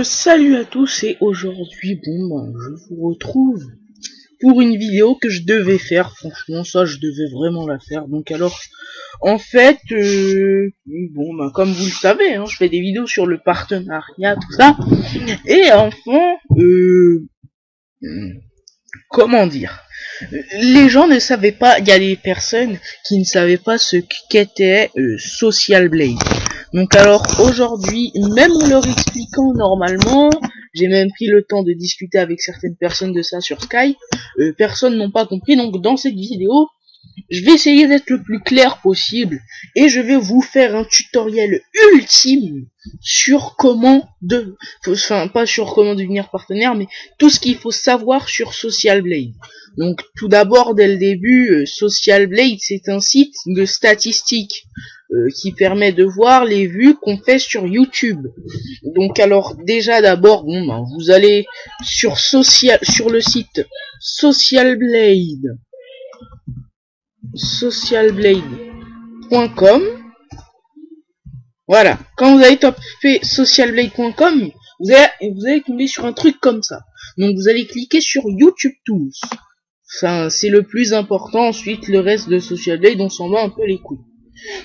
Salut à tous et aujourd'hui, je vous retrouve pour une vidéo que je devais faire. Franchement, ça, je devais vraiment la faire. En fait, comme vous le savez, hein, je fais des vidéos sur le partenariat, tout ça. Et enfin, comment dire, les gens ne savaient pas, il y a des personnes qui ne savaient pas ce qu'était Social Blade. Donc alors aujourd'hui, même en leur expliquant normalement, j'ai même pris le temps de discuter avec certaines personnes de ça sur Skype, personne n'ont pas compris. Donc dans cette vidéo, je vais essayer d'être le plus clair possible et je vais vous faire un tutoriel ultime sur pas sur comment devenir partenaire, mais tout ce qu'il faut savoir sur Social Blade. Donc tout d'abord, dès le début, Social Blade, c'est un site de statistiques qui permet de voir les vues qu'on fait sur YouTube. Donc alors déjà d'abord, vous allez sur le site socialblade.com. Voilà. Quand vous allez taper socialblade.com, vous allez tomber sur un truc comme ça. Donc vous allez cliquer sur YouTube Tools. Ça, c'est le plus important. Ensuite, le reste de Social Blade, on s'en bat un peu les couilles.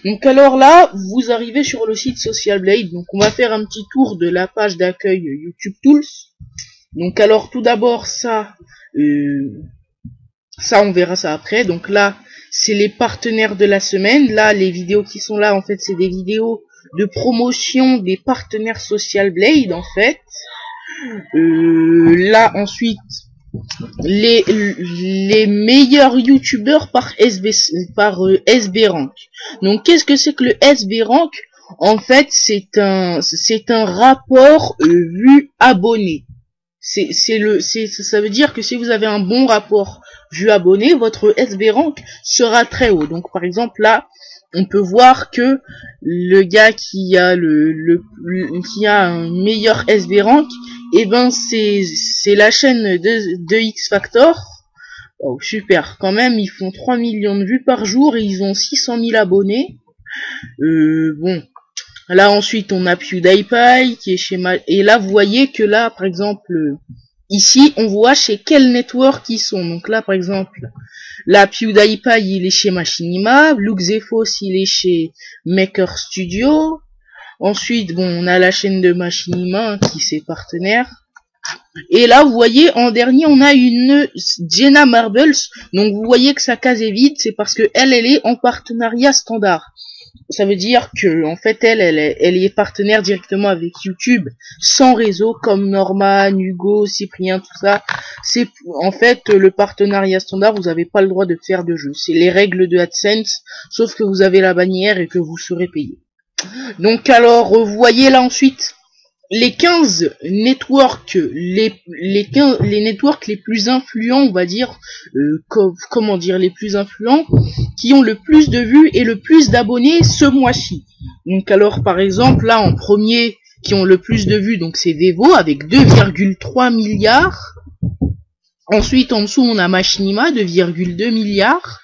Donc alors là, vous arrivez sur le site Social Blade. Donc on va faire un petit tour de la page d'accueil YouTube Tools. Donc alors tout d'abord ça, on verra ça après. Donc là, c'est les partenaires de la semaine. Là, les vidéos qui sont là, en fait, c'est des vidéos de promotion des partenaires Social Blade, en fait. Là, ensuite, les meilleurs youtubeurs par SB Rank. Donc qu'est-ce que c'est que le SB Rank? En fait, c'est un rapport vue abonné. Ça veut dire que si vous avez un bon rapport vue abonné, votre SB Rank sera très haut. Donc par exemple là, on peut voir que le gars qui a qui a un meilleur SB Rank, c'est la chaîne de X Factor. Oh, super, quand même, ils font 3 millions de vues par jour et ils ont 600 000 abonnés. Là, ensuite, on a PewDiePie qui est chez et là, vous voyez que là, par exemple, ici, on voit chez quel network ils sont. Donc là, par exemple, là, PewDiePie, il est chez Machinima. Luxefos, il est chez Maker Studio. Ensuite, on a la chaîne de Machinima qui c'est partenaire. Et là, vous voyez, en dernier, on a une Jenna Marbles. Donc, vous voyez que sa case est vide, c'est parce que elle est en partenariat standard. Ça veut dire que, en fait, elle est partenaire directement avec YouTube, sans réseau, comme Norman, Hugo, Cyprien, tout ça. C'est, en fait, le partenariat standard, vous n'avez pas le droit de faire de jeu. C'est les règles de AdSense, sauf que vous avez la bannière et que vous serez payé. Donc alors, vous voyez là ensuite les 15 networks, les networks les plus influents, on va dire, comment dire, les plus influents, qui ont le plus de vues et le plus d'abonnés ce mois-ci. Donc alors, par exemple, là en premier, qui ont le plus de vues, donc c'est Vevo avec 2,3 milliards. Ensuite, en dessous, on a Machinima, 2,2 milliards.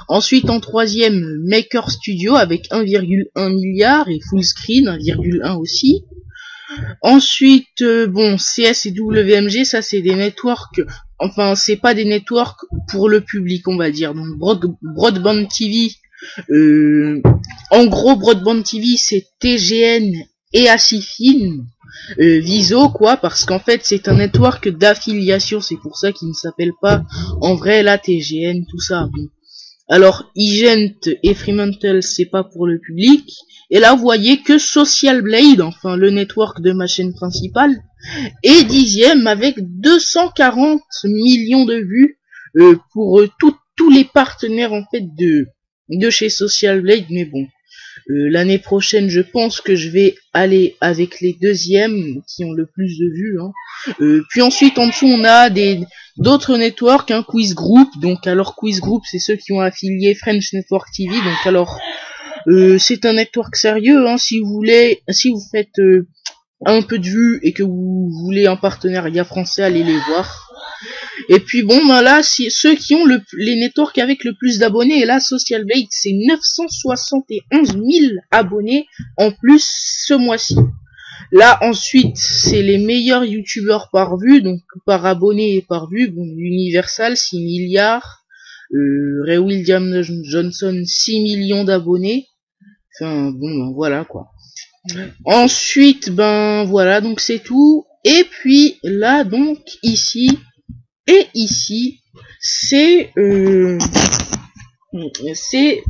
Ensuite, en troisième, Maker Studio avec 1,1 milliard et Fullscreen 1,1 aussi. Ensuite, CS et WMG, ça c'est des networks, enfin c'est pas des networks pour le public, on va dire. Donc Broadband TV, en gros Broadband TV c'est TGN et Asifin, Viso quoi, parce qu'en fait c'est un network d'affiliation, c'est pour ça qu'il ne s'appelle pas en vrai la TGN, tout ça. Alors, Igent et Fremantle, c'est pas pour le public. Et là, vous voyez que Social Blade, enfin le network de ma chaîne principale, est 10e avec 240 millions de vues pour tous les partenaires en fait de chez Social Blade. Mais bon, l'année prochaine, je pense que je vais aller avec les deuxièmes qui ont le plus de vues. Puis ensuite, en dessous, on a d'autres networks, Quiz Group. Donc alors Quiz Group, c'est ceux qui ont affilié French Network TV. Donc alors c'est un network sérieux. Si vous faites un peu de vues et que vous voulez un partenariat français, allez les voir. Et puis là, ceux qui ont les networks avec le plus d'abonnés, et là Social Blade c'est 971 000 abonnés en plus ce mois-ci. Là, ensuite, c'est les meilleurs youtubeurs par vue, donc par abonné et par vue. Bon, Universal, 6 milliards. Ray William Johnson, 6 millions d'abonnés. Enfin, bon, ben, voilà, quoi. Ensuite, ben, voilà, donc c'est tout. Et puis, là, donc, ici, et ici, c'est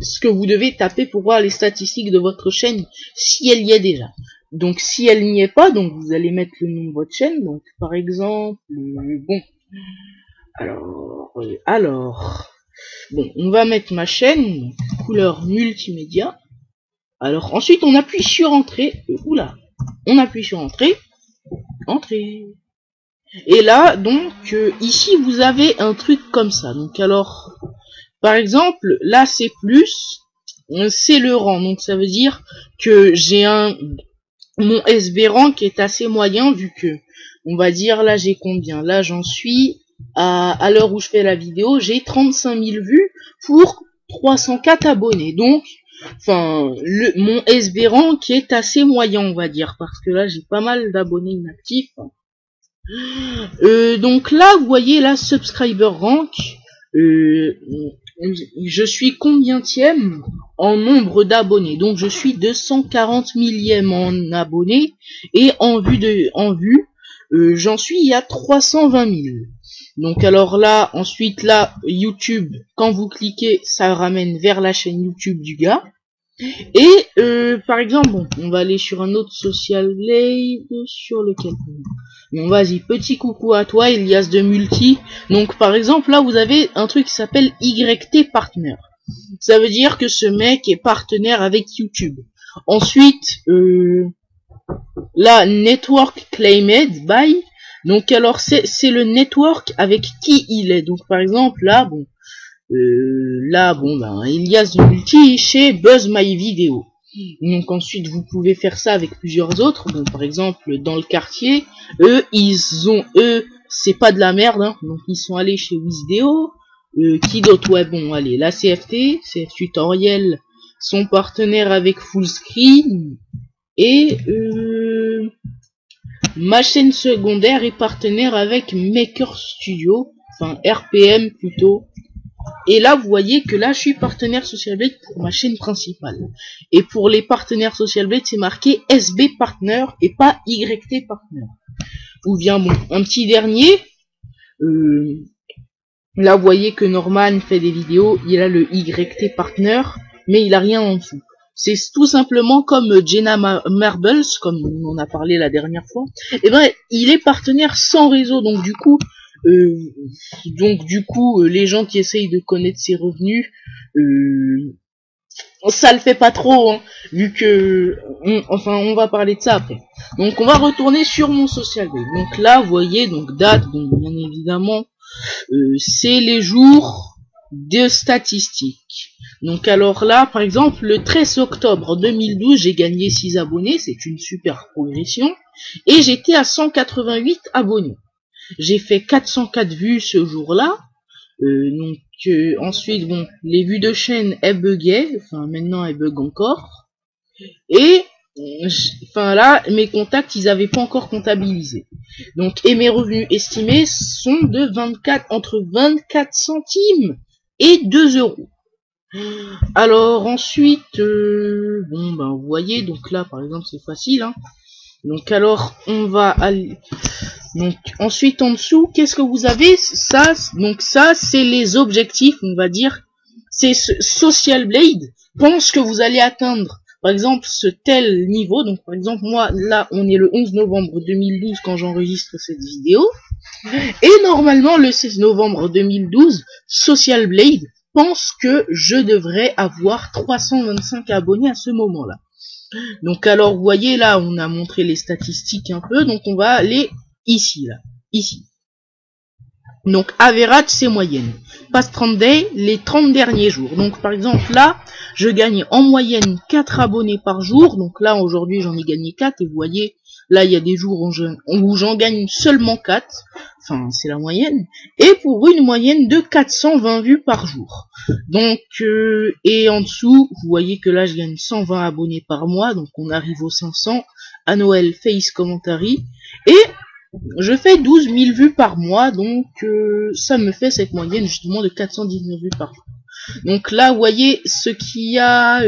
ce que vous devez taper pour voir les statistiques de votre chaîne, si elle y est déjà. Donc si elle n'y est pas, donc vous allez mettre le nom de votre chaîne, donc par exemple, bon, alors, bon, on va mettre ma chaîne, couleur multimédia. Alors ensuite on appuie sur entrée, on appuie sur entrée, et là donc ici vous avez un truc comme ça, donc alors, par exemple, là c'est plus, c'est le rang, donc ça veut dire que j'ai mon SB rank est assez moyen, vu que, on va dire, là j'ai combien? Là j'en suis, à l'heure où je fais la vidéo, j'ai 35 000 vues pour 304 abonnés, donc, enfin, mon SB rank est assez moyen, on va dire, parce que là j'ai pas mal d'abonnés inactifs. Donc là, vous voyez, là, subscriber rank, je suis combienième en nombre d'abonnés, donc je suis 240 millième en abonnés, et en vue, j'en suis à 320 000. Donc alors là, ensuite là, YouTube, quand vous cliquez, ça ramène vers la chaîne YouTube du gars. Et par exemple, bon, on va aller sur un autre social blade, sur lequel... Bon, vas-y, petit coucou à toi, Elias de Multi. Donc, par exemple, là, vous avez un truc qui s'appelle YT Partner. Ça veut dire que ce mec est partenaire avec YouTube. Ensuite, là, Network Claimed by. Donc, alors, c'est le network avec qui il est. Donc, par exemple, là, bon, ben, Elias de Multi chez Buzz My Video. Donc ensuite vous pouvez faire ça avec plusieurs autres. Donc par exemple dans le quartier, eux c'est pas de la merde, hein. Donc ils sont allés chez Wisdeo. Qui d'autre? Ouais, bon, allez, la CFT, CF Tutoriel, sont partenaires avec Fullscreen. Et ma chaîne secondaire est partenaire avec Maker Studio, enfin RPM plutôt. Et là, vous voyez que là, je suis partenaire Social Blade pour ma chaîne principale. Et pour les partenaires Social Blade, c'est marqué SB Partner et pas YT Partner. Ou bien, bon, un petit dernier. Là, vous voyez que Norman fait des vidéos. Il a le YT Partner, mais il a rien en dessous. C'est tout simplement comme Jenna Marbles, comme on en a parlé la dernière fois. Et ben, il est partenaire sans réseau, donc du coup... les gens qui essayent de connaître ses revenus, ça le fait pas trop, hein, vu que, on va parler de ça après. Donc on va retourner sur mon social blade. Donc là, vous voyez, donc date, donc bien évidemment, c'est les jours de statistiques. Donc alors là, par exemple, le 13 octobre 2012, j'ai gagné 6 abonnés, c'est une super progression, et j'étais à 188 abonnés. J'ai fait 404 vues ce jour-là. Ensuite, bon, les vues de chaîne, elles buguaient. Enfin, maintenant, elles bug encore. Et, enfin, là, mes contacts, ils avaient pas encore comptabilisé. Donc, et mes revenus estimés sont de entre 24 centimes et 2 euros. Alors, ensuite, bon, ben, vous voyez, donc là, par exemple, c'est facile, hein. Donc alors on va aller. Donc ensuite en dessous, qu'est-ce que vous avez? Ça, donc ça c'est les objectifs, on va dire. C'est Social Blade pense que vous allez atteindre, par exemple, ce tel niveau. Donc par exemple moi là on est le 11 novembre 2012 quand j'enregistre cette vidéo. Et normalement le 16 novembre 2012, Social Blade pense que je devrais avoir 325 abonnés à ce moment-là. Donc alors vous voyez là on a montré les statistiques un peu, donc on va aller ici là, ici. Donc average c'est moyenne. Past 30 days, les 30 derniers jours. Donc par exemple là, je gagne en moyenne 4 abonnés par jour. Donc là aujourd'hui j'en ai gagné 4 et vous voyez là il y a des jours où j'en gagne seulement 4. Enfin c'est la moyenne. Et pour une moyenne de 420 vues par jour. Donc et en dessous, vous voyez que là je gagne 120 abonnés par mois. Donc on arrive aux 500 à Noël Face Commentary, et je fais 12 000 vues par mois, donc ça me fait cette moyenne justement de 419 vues par jour. Donc là, vous voyez ce qu'il y a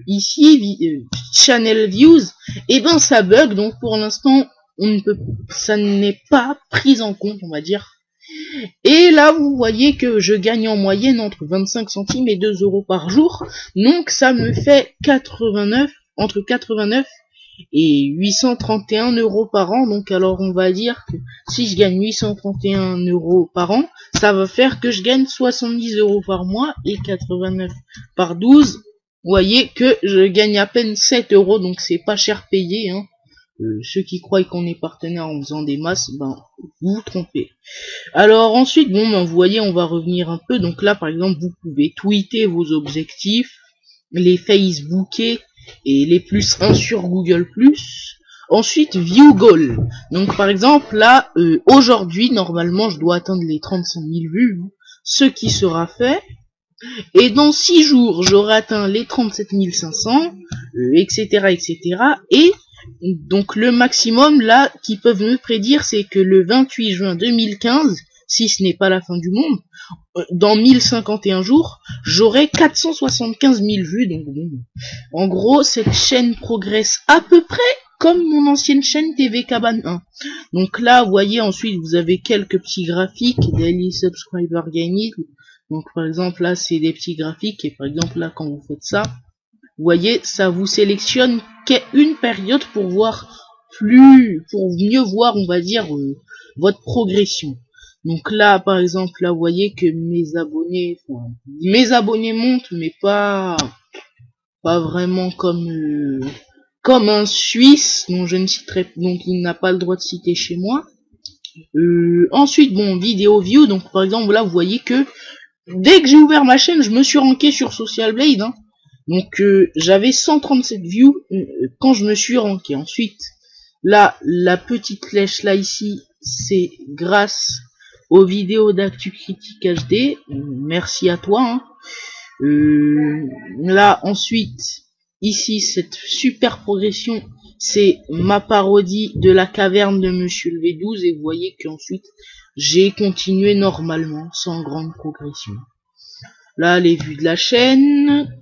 ici, channel views, et ben ça bug, donc pour l'instant, ça n'est pas pris en compte, on va dire. Et là, vous voyez que je gagne en moyenne entre 25 centimes et 2 € par jour, donc ça me fait entre 89 et 831 € par an. Donc alors on va dire que si je gagne 831 € par an, ça va faire que je gagne 70 € par mois, et 89 par 12, vous voyez que je gagne à peine 7 €, donc c'est pas cher payé, hein. Ceux qui croient qu'on est partenaire en faisant des masses, ben vous vous trompez. Alors ensuite, bon, ben vous voyez, on va revenir un peu. Donc là, par exemple, vous pouvez tweeter vos objectifs, les Facebooker et les +1 sur Google+. Ensuite, view goal. Donc par exemple, là, aujourd'hui, normalement, je dois atteindre les 35 000 vues, ce qui sera fait. Et dans 6 jours, j'aurai atteint les 37 500, etc., etc. Et donc le maximum là qu'ils peuvent me prédire, c'est que le 28 juin 2015, si ce n'est pas la fin du monde, dans 1051 jours, j'aurai 475 000 vues. Donc bon, en gros, cette chaîne progresse à peu près comme mon ancienne chaîne TV Cabane 1. Donc là, vous voyez, ensuite vous avez quelques petits graphiques, daily subscriber gaining. Donc par exemple là, c'est des petits graphiques, et par exemple là, quand vous faites ça, vous voyez, ça vous sélectionne qu'une période pour mieux voir, on va dire, votre progression. Donc là, par exemple, là, vous voyez que mes abonnés montent, mais pas vraiment comme un Suisse, dont je ne citerai, donc il n'a pas le droit de citer chez moi. Ensuite, bon, vidéo view, donc par exemple, là, vous voyez que dès que j'ai ouvert ma chaîne, je me suis ranké sur Social Blade, hein. Donc j'avais 137 views quand je me suis ranké. Ensuite, là, la petite flèche là ici, c'est grâce aux vidéos d'Actu Critique HD. Merci à toi, hein. Là, ensuite, ici, cette super progression, c'est ma parodie de la caverne de Monsieur le V12. Et vous voyez qu'ensuite, j'ai continué normalement, sans grande progression. Là, les vues de la chaîne.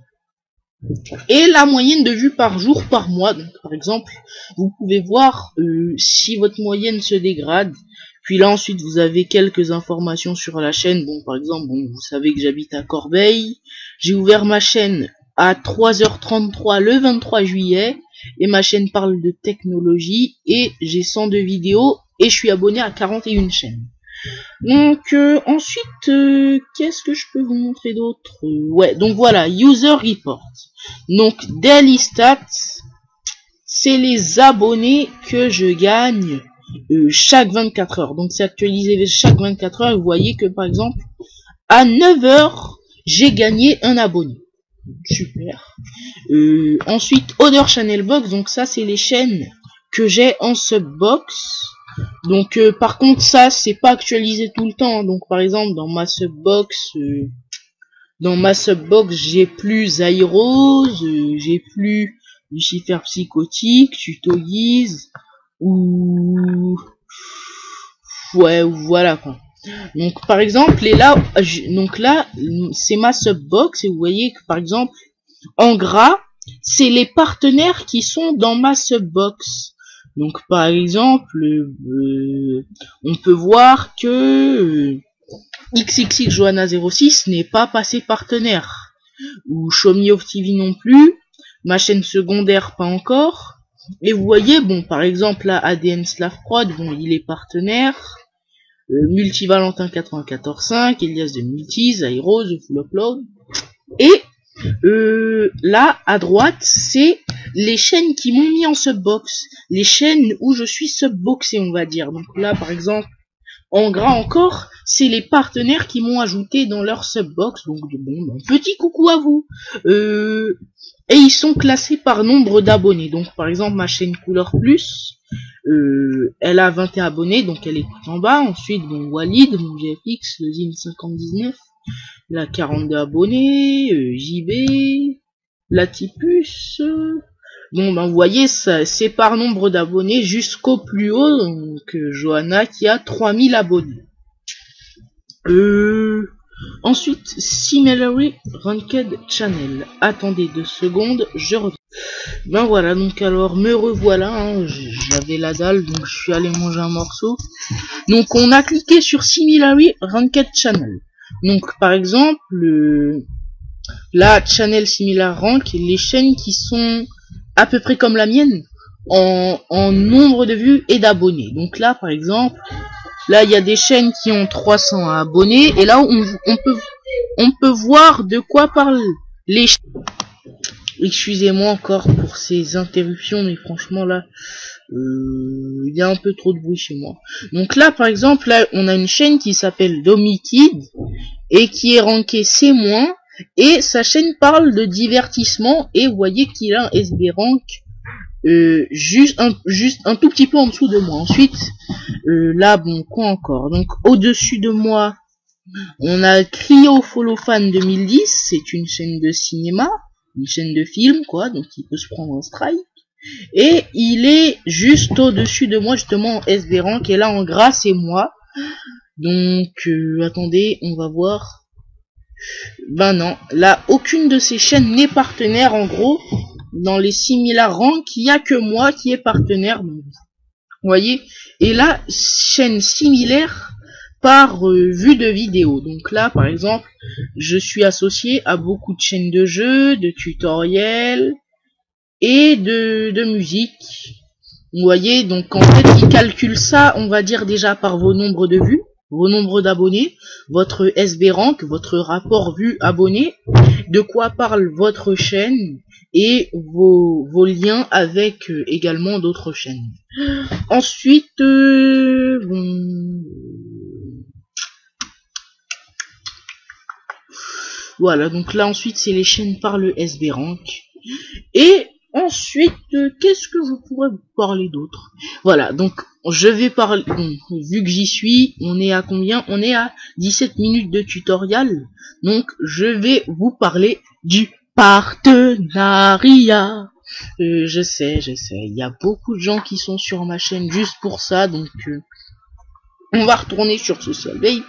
Et la moyenne de vues par jour, par mois. Donc par exemple, vous pouvez voir si votre moyenne se dégrade. Puis là ensuite vous avez quelques informations sur la chaîne. Bon, par exemple, bon, vous savez que j'habite à Corbeil. J'ai ouvert ma chaîne à 3h33 le 23 juillet. Et ma chaîne parle de technologie. Et j'ai 102 vidéos. Et je suis abonné à 41 chaînes. Donc ensuite, qu'est-ce que je peux vous montrer d'autre? Ouais, donc voilà, User Report. Donc Daily Stats, c'est les abonnés que je gagne chaque 24 heures. Donc c'est actualisé chaque 24 heures. Vous voyez que par exemple, à 9 heures, j'ai gagné un abonné. Super. Ensuite, Other Channel Box, donc ça c'est les chaînes que j'ai en subbox. Donc par contre ça c'est pas actualisé tout le temps. Donc par exemple dans ma subbox j'ai plus Zyrose, j'ai plus Lucifer Psychotique, Tutoguise, ou ouais, voilà quoi. Donc par exemple, et là c'est ma subbox, et vous voyez que par exemple en gras c'est les partenaires qui sont dans ma subbox. Donc par exemple, on peut voir que XXX Johanna 06 n'est pas passé partenaire, ou Show Me Off TV non plus, ma chaîne secondaire pas encore. Et vous voyez, bon, par exemple là, ADN Slav Prod, bon, il est partenaire. Multivalentin 94.5, Elias de Multis, Aero, The Full Upload. Et là, à droite, c'est les chaînes qui m'ont mis en subbox. Les chaînes où je suis subboxé, on va dire. Donc là, par exemple, en gras encore, c'est les partenaires qui m'ont ajouté dans leur subbox. Donc bon, petit coucou à vous. Et ils sont classés par nombre d'abonnés. Donc par exemple, ma chaîne Couleur Plus, elle a 21 abonnés, donc elle est tout en bas. Ensuite, bon, Walid, mon GFX, le Zim 59, il a 42 abonnés. JB, Latipus, Bon, ben, vous voyez, ça, c'est par nombre d'abonnés jusqu'au plus haut, donc Johanna qui a 3000 abonnés. Ensuite, Similarly Ranked Channel. Attendez 2 secondes, je reviens. Ben voilà, donc alors me revoilà, hein, j'avais la dalle, donc je suis allé manger un morceau. Donc on a cliqué sur Similarly Ranked Channel. Donc par exemple, la Channel Similar Rank, les chaînes qui sont à peu près comme la mienne, en nombre de vues et d'abonnés. Donc là par exemple, là il y a des chaînes qui ont 300 abonnés, et là on peut voir de quoi parlent les chaînes. Excusez-moi encore pour ces interruptions, mais franchement là, il y a un peu trop de bruit chez moi. Donc là, par exemple, là, on a une chaîne qui s'appelle Domikid et qui est rankée C-, et sa chaîne parle de divertissement, et vous voyez qu'il a un SB rank juste un tout petit peu en dessous de moi. Ensuite, là, bon, quoi encore? Donc au-dessus de moi, on a Cryo Follow Fan 2010, c'est une chaîne de cinéma, une chaîne de film, quoi, donc il peut se prendre un strike. Et il est juste au-dessus de moi, justement, en SB rank, et là en gras, c'est moi. Donc, attendez, on va voir. Ben non, là, aucune de ces chaînes n'est partenaire, en gros. Dans les similar rank, il n'y a que moi qui est partenaire. Donc, vous voyez. Et là, chaîne similaire par vue de vidéo. Donc là, par exemple, je suis associé à beaucoup de chaînes de jeux, de tutoriels et de musique. Vous voyez, donc en fait, il calcule ça, on va dire déjà par vos nombres de vues, vos nombres d'abonnés, votre SB rank, votre rapport vue-abonné, de quoi parle votre chaîne et vos liens avec également d'autres chaînes. Ensuite, voilà, donc là ensuite c'est les chaînes par le SB rank. Et ensuite, qu'est-ce que je pourrais vous parler d'autre? Voilà, donc je vais parler, vu que j'y suis, on est à combien? On est à 17 minutes de tutoriel. Donc je vais vous parler du partenariat. Je sais, il y a beaucoup de gens qui sont sur ma chaîne juste pour ça, donc on va retourner sur Social Babe.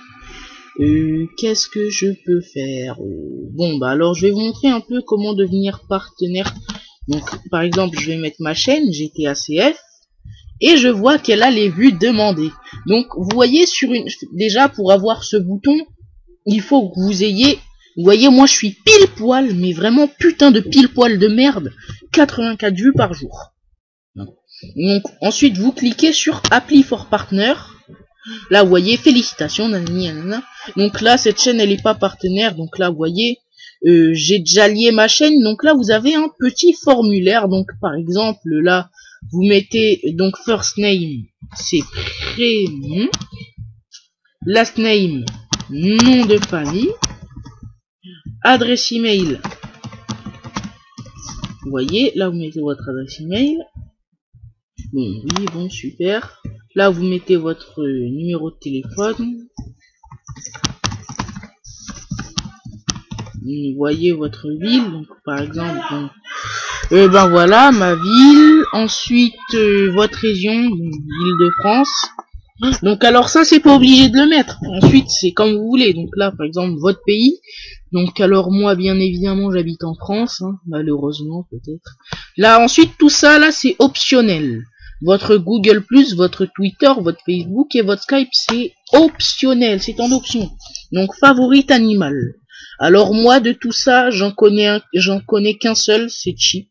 Qu'est-ce que je peux faire? Bon, bah alors je vais vous montrer un peu comment devenir partenaire. Donc, par exemple, je vais mettre ma chaîne GTACF et je vois qu'elle a les vues demandées. Donc, vous voyez déjà pour avoir ce bouton, il faut que vous ayez, vous voyez, moi je suis pile poil, mais vraiment putain de pile poil de merde, 84 vues par jour. Donc, ensuite vous cliquez sur Apply for Partner. Là, vous voyez, félicitations, nanani, nanana. Donc là, cette chaîne, elle est pas partenaire. Donc là, vous voyez, j'ai déjà lié ma chaîne. Donc là, vous avez un petit formulaire. Donc, par exemple, là, vous mettez, donc, first name, c'est prénom. Last name, nom de famille. Adresse email. Vous voyez, là, vous mettez votre adresse email. Bon, oui, bon, super. Là, vous mettez votre numéro de téléphone. Vous voyez votre ville. Donc, par exemple, ben voilà, ma ville. Ensuite, votre région, Île-de-France. Donc, alors ça, c'est pas obligé de le mettre. Ensuite, c'est comme vous voulez. Donc là, par exemple, votre pays. Donc, alors moi, bien évidemment, j'habite en France. Hein, malheureusement, peut-être. Là, ensuite, tout ça, là, c'est optionnel. Votre Google+, votre Twitter, votre Facebook et votre Skype, c'est optionnel, c'est en option. Donc, favorite animal. Alors, moi, de tout ça, j'en connais qu'un seul, c'est Chip.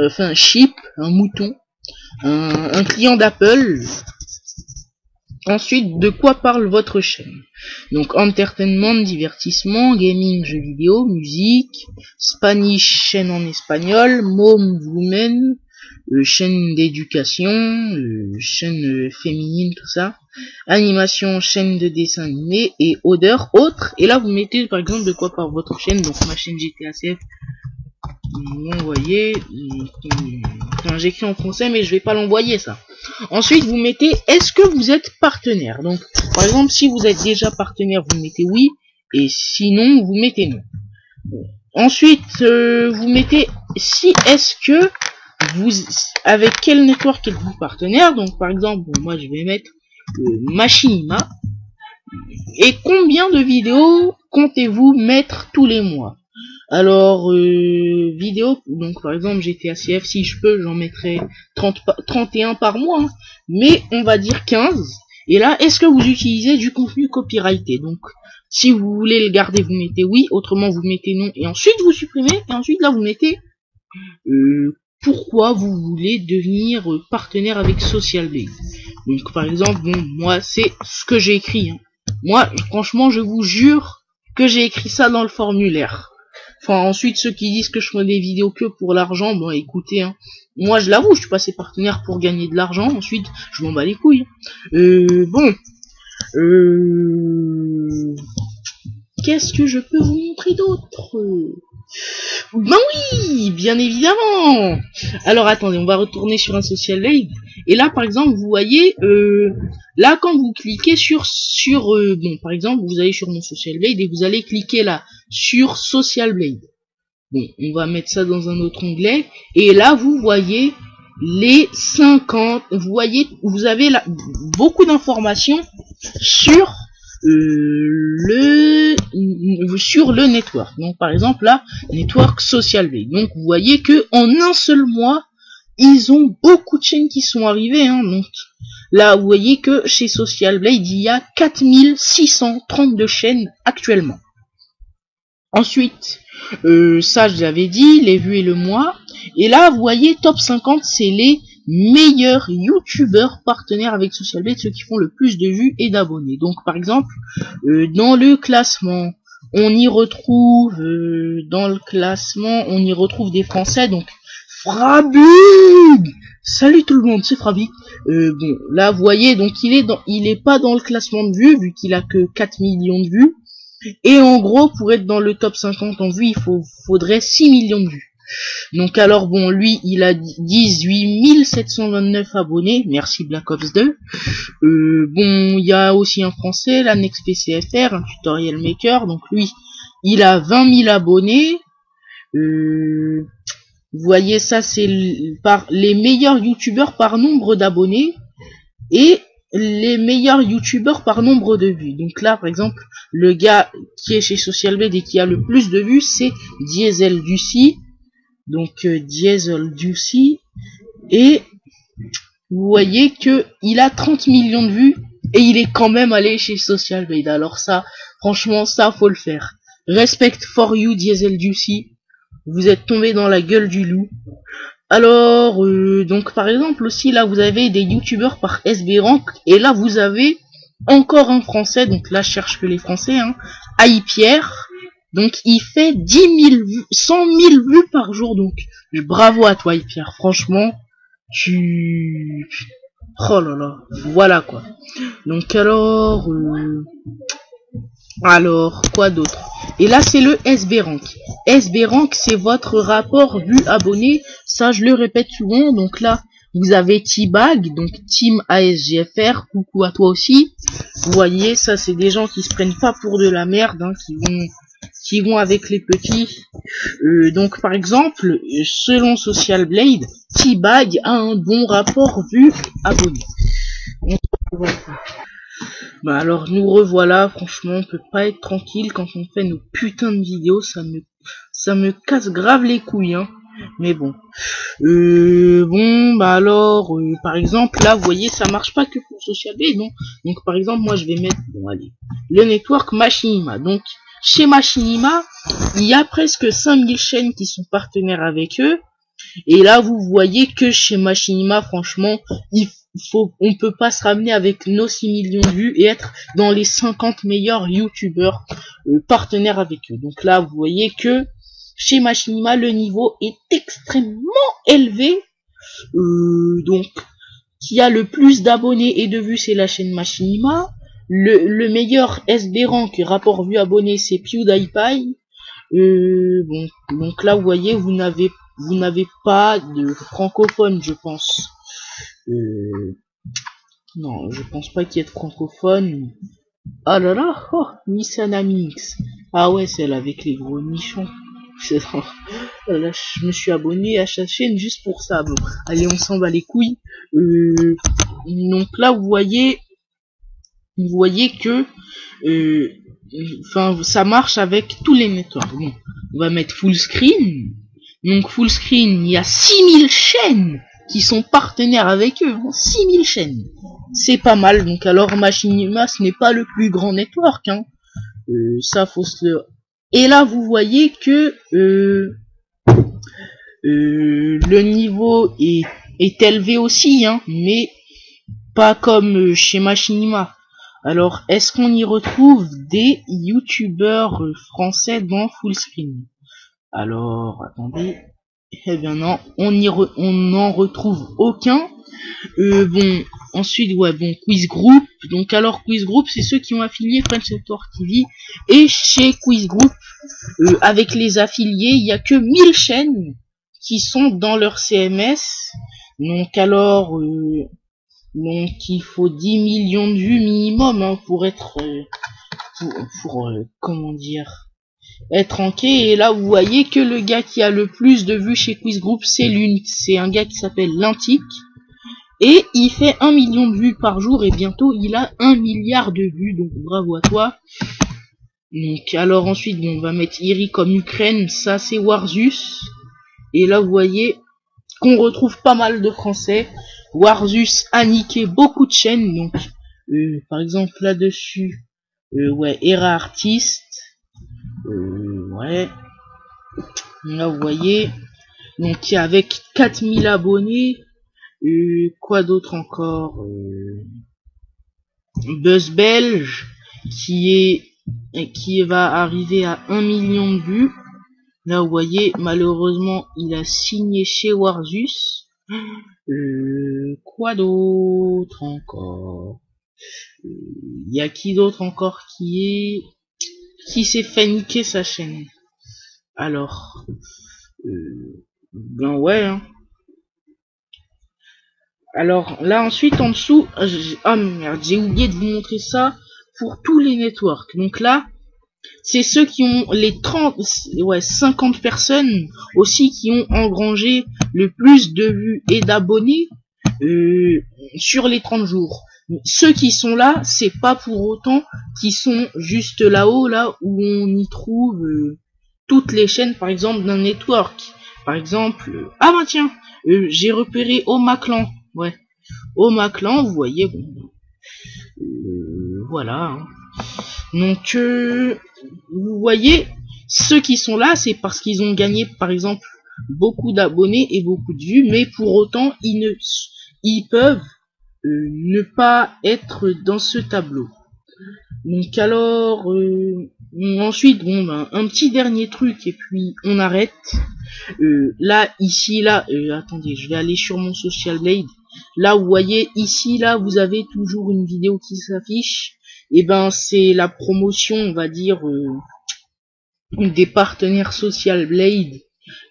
Enfin, Chip, un mouton. Un client d'Apple. Ensuite, de quoi parle votre chaîne? Donc, entertainment, divertissement, gaming, jeux vidéo, musique, Spanish, chaîne en espagnol, mom, woman, chaîne d'éducation, chaîne féminine, tout ça, animation, chaîne de dessin animé et odeur, autre. Et là, vous mettez par exemple de quoi par votre chaîne, donc ma chaîne GTACF. Vous voyez, enfin, j'écris en français, mais je vais pas l'envoyer ça. Ensuite, vous mettez est-ce que vous êtes partenaire. Donc, par exemple, si vous êtes déjà partenaire, vous mettez oui, et sinon, vous mettez non. Ensuite, vous mettez si est-ce que vous, avec quel network êtes-vous partenaire. Donc par exemple, bon, moi je vais mettre Machinima. Et combien de vidéos comptez-vous mettre tous les mois? Alors, vidéo, donc par exemple GTA CF, si je peux, j'en mettrai 31 par mois, hein. Mais on va dire 15. Et là, est-ce que vous utilisez du contenu copyrighté? Donc, si vous voulez le garder, vous mettez oui, autrement vous mettez non, et ensuite vous supprimez, et ensuite là vous mettez pourquoi vous voulez devenir partenaire avec SocialBlade. Donc par exemple, bon, moi c'est ce que j'ai écrit, hein. Moi, franchement, je vous jure que j'ai écrit ça dans le formulaire. Enfin, ensuite, ceux qui disent que je fais des vidéos que pour l'argent, bon, écoutez, hein. Moi, je l'avoue, je suis passé partenaire pour gagner de l'argent. Ensuite, je m'en bats les couilles. Bon. Qu'est-ce que je peux vous montrer d'autre? Ben oui, bien évidemment. Alors attendez, on va retourner sur un SocialBlade. Et là, par exemple, vous voyez, là quand vous cliquez sur bon, par exemple, vous allez sur mon SocialBlade et vous allez cliquer là sur SocialBlade. Bon, on va mettre ça dans un autre onglet. Et là, vous voyez les 50. Vous voyez, vous avez là beaucoup d'informations sur le network. Donc par exemple là, network SocialBlade. Donc vous voyez que en un seul mois, ils ont beaucoup de chaînes qui sont arrivées, hein. Donc là, vous voyez que chez SocialBlade, il y a 4632 chaînes actuellement. Ensuite, ça je l'avais dit, les vues et le mois. Et là, vous voyez, top 50, c'est les meilleurs youtubeurs partenaires avec SocialBlade, ceux qui font le plus de vues et d'abonnés. Donc par exemple, dans le classement, on y retrouve des Français. Donc Frabug, salut tout le monde, c'est Frabug. Bon, là vous voyez, donc il est pas dans le classement de vues vu qu'il a que 4 millions de vues. Et en gros, pour être dans le top 50 en vues, faudrait 6 millions de vues. Donc alors bon, lui il a 18 729 abonnés, merci Black Ops 2. Bon, il y a aussi un français, la NextPCFR, un tutorial maker, donc lui il a 20 000 abonnés. Vous voyez, ça c'est par les meilleurs youtubeurs par nombre d'abonnés et les meilleurs youtubeurs par nombre de vues. Donc là par exemple, le gars qui est chez SocialBlade et qui a le plus de vues, c'est Diesel Ducy. Donc Diesel Ducy, et vous voyez que il a 30 millions de vues et il est quand même allé chez SocialBlade. Alors ça, franchement, ça faut le faire. Respect for you, Diesel Ducy. Vous êtes tombé dans la gueule du loup. Alors donc par exemple aussi là vous avez des youtubeurs par SBRank, et là vous avez encore un français. Donc là je cherche que les français, hein. Pierre. Donc il fait 10 000 vues, 100 000 vues par jour. Donc bravo à toi Pierre, franchement oh là là, voilà quoi. Donc alors quoi d'autre? Et là c'est le SBRank. SBRank c'est votre rapport vue abonné. Ça je le répète souvent. Donc là vous avez T-Bag, donc Team ASGFR, coucou à toi aussi. Vous voyez, ça c'est des gens qui se prennent pas pour de la merde, hein, qui vont avec les petits. Donc par exemple, selon SocialBlade, T-Bag a un bon rapport vue abonné. Bah alors nous revoilà, franchement on peut pas être tranquille quand on fait nos putains de vidéos, ça me casse grave les couilles, hein. Mais bon. Bon bah alors par exemple là vous voyez ça marche pas que pour SocialBlade, non. Donc par exemple moi je vais mettre, bon allez, le network Machinima. Donc chez Machinima, il y a presque 5000 chaînes qui sont partenaires avec eux. Et là vous voyez que chez Machinima, franchement, on peut pas se ramener avec nos 6 millions de vues et être dans les 50 meilleurs youtubeurs partenaires avec eux. Donc là vous voyez que chez Machinima le niveau est extrêmement élevé. Donc qui a le plus d'abonnés et de vues, c'est la chaîne Machinima. Le meilleur SBRank rapport vue abonné, c'est PewDiePie. Bon, donc là vous voyez, vous n'avez pas de francophone, je pense. Non, je pense pas qu'il y ait de francophone. Ah là là, oh, Nissan Amix. Ah ouais, celle avec les gros nichons. Là, je me suis abonné à sa chaîne juste pour ça. Bon, allez, on s'en va les couilles. Donc là, vous voyez que, enfin, ça marche avec tous les networks. Bon, on va mettre full screen. Donc full screen, il y a 6000 chaînes qui sont partenaires avec eux. 6000 chaînes. C'est pas mal. Donc alors, Machinima, ce n'est pas le plus grand network, hein. Ça, faut se le... Et là, vous voyez que le niveau est élevé aussi, hein, mais pas comme chez Machinima. Alors, est-ce qu'on y retrouve des youtubeurs français dans full screen? Alors, attendez. Eh bien non, on n'en retrouve aucun. Bon, ensuite, ouais, bon, Quiz Group. Donc alors, Quiz Group, c'est ceux qui ont affilié French Network TV. Et chez Quiz Group, avec les affiliés, il y a que 1000 chaînes qui sont dans leur CMS. Donc alors, donc il faut 10 millions de vues minimum, hein, pour être, comment dire, être ranké. Et là, vous voyez que le gars qui a le plus de vues chez Quiz Group, c'est un gars qui s'appelle Lintic. Et il fait 1 million de vues par jour et bientôt il a 1 milliard de vues, donc bravo à toi. Donc alors ensuite, bon, on va mettre Iri comme Ukraine, ça c'est Warzus. Et là vous voyez qu'on retrouve pas mal de français. Warzus a niqué beaucoup de chaînes, donc par exemple là-dessus, ouais, Era Artist, ouais, là vous voyez, donc avec 4000 abonnés. Quoi d'autre encore, Buzz Belge qui va arriver à 1 million de vues. Là vous voyez, malheureusement il a signé chez Warzus. Quoi d'autre encore, il y a qui d'autre encore qui s'est fait niquer sa chaîne? Alors ben ouais, hein. Alors là ensuite en dessous, ah merde, j'ai oublié de vous montrer ça pour tous les networks. Donc là, c'est ceux qui ont les 50 personnes aussi qui ont engrangé le plus de vues et d'abonnés sur les 30 jours. Ceux qui sont là, c'est pas pour autant qu'ils sont juste là-haut, là où on y trouve toutes les chaînes, par exemple, d'un network. Par exemple, ah bah tiens, j'ai repéré Omaclan. Ouais, Omaclan, vous voyez, bon, voilà. Hein. Donc, vous voyez, ceux qui sont là, c'est parce qu'ils ont gagné, par exemple, beaucoup d'abonnés et beaucoup de vues, mais pour autant, ils peuvent ne pas être dans ce tableau. Donc alors, ensuite, bon, ben, un petit dernier truc et puis on arrête. Là, ici, là, attendez, je vais aller sur mon Social Blade. Là, vous voyez, ici, là, vous avez toujours une vidéo qui s'affiche. Et ben, c'est la promotion, on va dire, des partenaires Social Blade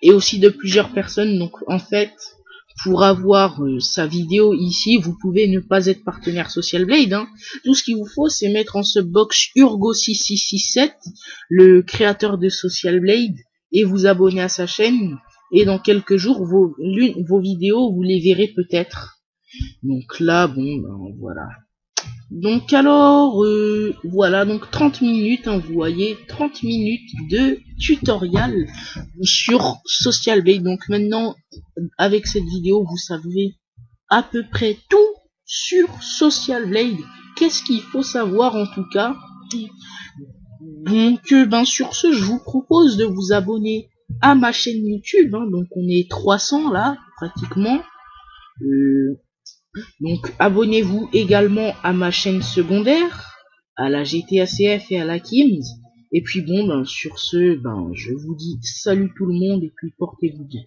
et aussi de plusieurs personnes. Donc, en fait, pour avoir sa vidéo ici, vous pouvez ne pas être partenaire Social Blade. Hein. Tout ce qu'il vous faut, c'est mettre en subbox Urgo6667, le créateur de Social Blade, et vous abonner à sa chaîne. Et dans quelques jours, vos vidéos, vous les verrez peut-être. Donc là, bon, ben, voilà. Donc alors, voilà, donc 30 minutes, hein, vous voyez, 30 minutes de tutoriel sur Social Blade. Donc maintenant, avec cette vidéo, vous savez à peu près tout sur Social Blade. Qu'est-ce qu'il faut savoir en tout cas. Donc, ben sur ce, je vous propose de vous abonner à ma chaîne YouTube. Hein, donc on est 300 là, pratiquement. Donc abonnez-vous également à ma chaîne secondaire, à la GTACF et à la Kims. Et puis bon, ben sur ce, ben je vous dis salut tout le monde et puis portez-vous bien.